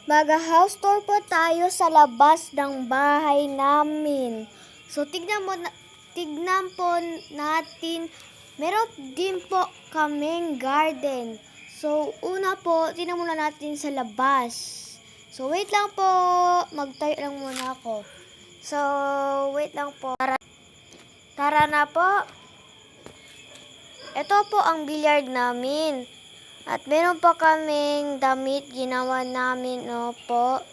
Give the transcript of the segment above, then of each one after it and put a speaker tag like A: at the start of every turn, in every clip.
A: Mag-house tour po tayo sa labas ng bahay namin. So, tignan po natin. Meron din po kaming garden. So, una po, tignan muna natin sa labas. So, wait lang po. Magtayo lang muna ako. So, wait lang po. Tara na po. Ito po ang billiard namin. At meron pa kaming damit ginawa namin, po.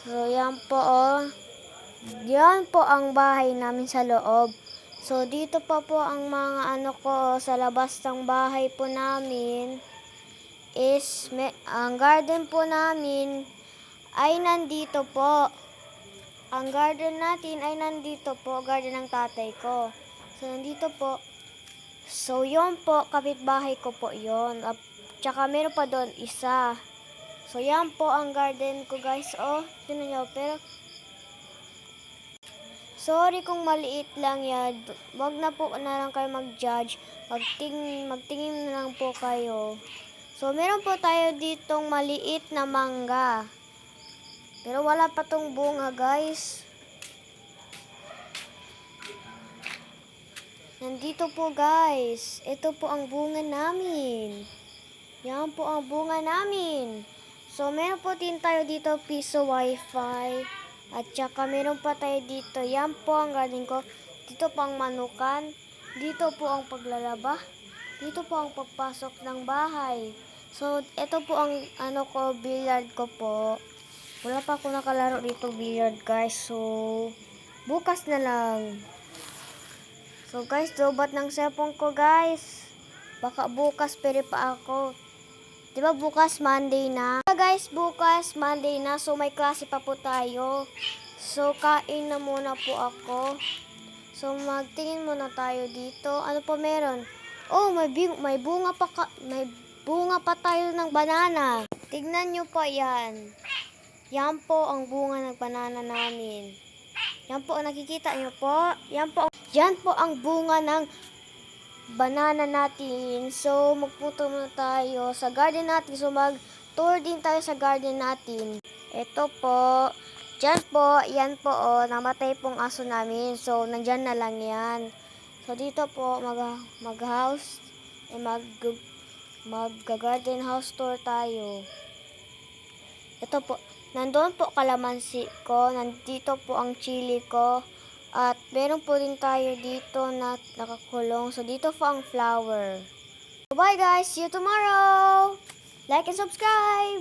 A: So, yan po, Yan po ang bahay namin sa loob. So, dito pa po ang mga sa labas ng bahay po namin is, ang garden po namin ay nandito po. Ang garden natin ay nandito po, garden ng tatay ko. So, nandito po. So, yun po, kapitbahay ko po yun. Tsaka meron pa doon isa. So, yan po ang garden ko, guys. Tignan nyo. Pero, sorry kung maliit lang yan. Wag na po na lang kayo mag-judge. Magtingin na lang po kayo. So, meron po tayo ditong maliit na mangga. Pero wala pa tong bunga, guys. Nandito po, guys. Ito po ang bunga namin. Yan po ang bunga namin. So, meron po din tayo dito piso wifi. At saka meron pa tayo dito. Yan po ang garden ko. Dito po ang manukan. Dito po ang paglalaba. Dito po ang pagpasok ng bahay. So, ito po ang billiard ko po. Wala pa ako nakalaro dito billiard, guys. So, bukas na lang. So, guys, lobat ng cellphone ko, guys. Baka bukas pwede pa ako. Diba bukas Monday na? Guys, bukas Monday na. So, may klase pa po tayo. So, kain na muna po ako. So, magtingin muna tayo dito. Ano pa meron? Oh, may bunga pa tayo ng banana. Tignan nyo po yan. Yan po ang bunga ng banana namin. Yan po, nakikita nyo po. Yan po ang bunga ng banana natin. So, magpunta muna tayo sa garden natin. So, mag-tour din tayo sa garden natin. Ito po. Diyan po, yan po, namatay pong aso namin. So, nandyan na lang yan. So, dito po, mag-garden house tour tayo. Ito po, nandoon po kalamansi ko. Nandito po ang chili ko. At meron po din tayo dito na nakakulong. So, dito po ang flower. So, bye guys! See you tomorrow! Like and subscribe!